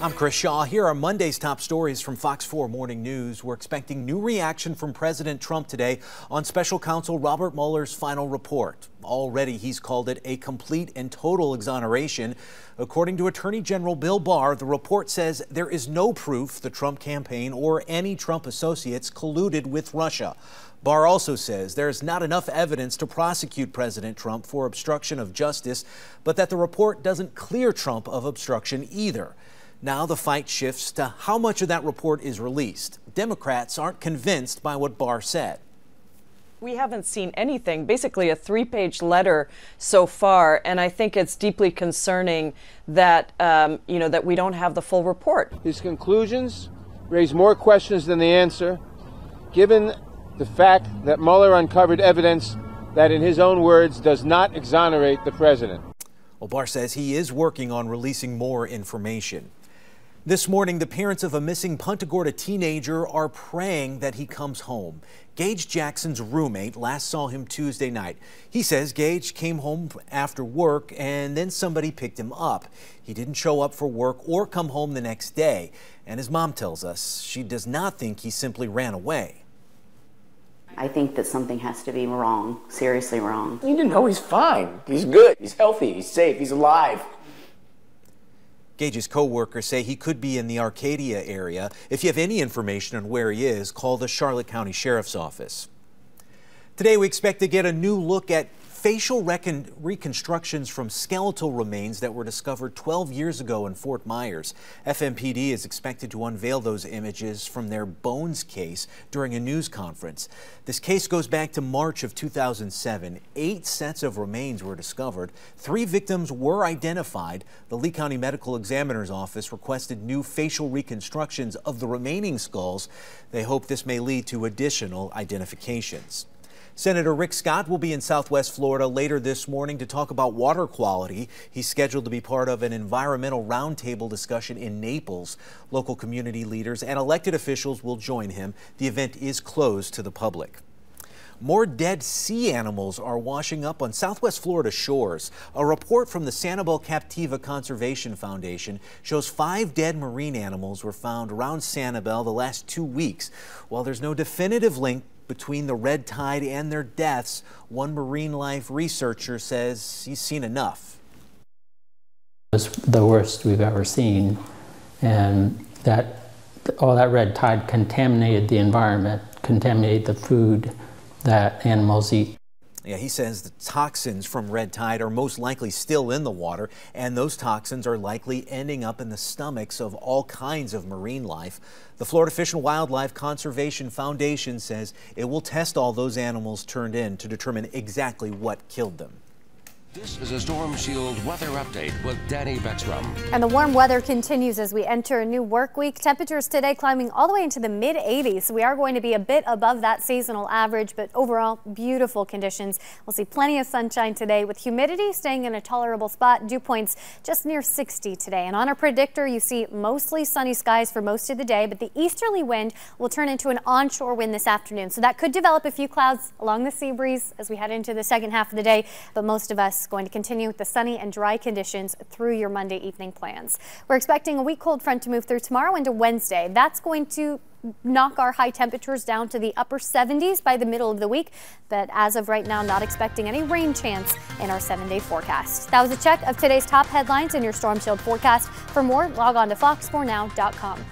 I'm Chris Shaw. Here are Monday's top stories from Fox 4 Morning News. We're expecting new reaction from President Trump today on special counsel Robert Mueller's final report. Already, he's called it a complete and total exoneration. According to Attorney General Bill Barr, the report says there is no proof the Trump campaign or any Trump associates colluded with Russia. Barr also says there is not enough evidence to prosecute President Trump for obstruction of justice, but that the report doesn't clear Trump of obstruction either. Now the fight shifts to how much of that report is released. Democrats aren't convinced by what Barr said. We haven't seen anything, basically a 3-page letter so far, and I think it's deeply concerning that, that we don't have the full report. His conclusions raise more questions than the answer, given the fact that Mueller uncovered evidence that, in his own words, does not exonerate the president. Well, Barr says he is working on releasing more information. This morning, the parents of a missing Punta Gorda teenager are praying that he comes home. Gage Jackson's roommate last saw him Tuesday night. He says Gage came home after work and then somebody picked him up. He didn't show up for work or come home the next day. And his mom tells us she does not think he simply ran away. I think that something has to be wrong, seriously wrong. You didn't know he's fine. He's good. He's healthy. He's safe. He's alive. Gage's co-workers say he could be in the Arcadia area. If you have any information on where he is, call the Charlotte County Sheriff's Office. Today, we expect to get a new look at facial reconstructions from skeletal remains that were discovered 12 years ago in Fort Myers. FMPD is expected to unveil those images from their bones case during a news conference. This case goes back to March of 2007. 8 sets of remains were discovered. 3 victims were identified. The Lee County Medical Examiner's Office requested new facial reconstructions of the remaining skulls. They hope this may lead to additional identifications. Senator Rick Scott will be in Southwest Florida later this morning to talk about water quality. He's scheduled to be part of an environmental roundtable discussion in Naples. Local community leaders and elected officials will join him. The event is closed to the public. More dead sea animals are washing up on Southwest Florida shores. A report from the Sanibel Captiva Conservation Foundation shows 5 dead marine animals were found around Sanibel the last 2 weeks. While there's no definitive link between the red tide and their deaths, one marine life researcher says he's seen enough. It was the worst we've ever seen, and all that red tide contaminated the environment, contaminated the food that animals eat. Yeah, he says the toxins from red tide are most likely still in the water, and those toxins are likely ending up in the stomachs of all kinds of marine life. The Florida Fish and Wildlife Conservation Foundation says it will test all those animals turned in to determine exactly what killed them. This is a Storm Shield weather update with Danny Beckstrom. And the warm weather continues as we enter a new work week. Temperatures today climbing all the way into the mid-80s. We are going to be a bit above that seasonal average, but overall beautiful conditions. We'll see plenty of sunshine today with humidity staying in a tolerable spot. Dew points just near 60 today. And on our predictor, you see mostly sunny skies for most of the day, but the easterly wind will turn into an onshore wind this afternoon. So that could develop a few clouds along the sea breeze as we head into the second half of the day, but most of us going to continue with the sunny and dry conditions through your Monday evening plans. We're expecting a weak cold front to move through tomorrow into Wednesday. That's going to knock our high temperatures down to the upper 70s by the middle of the week. But as of right now, not expecting any rain chance in our 7-day forecast. That was a check of today's top headlines in your Storm Shield forecast. For more, log on to fox4now.com.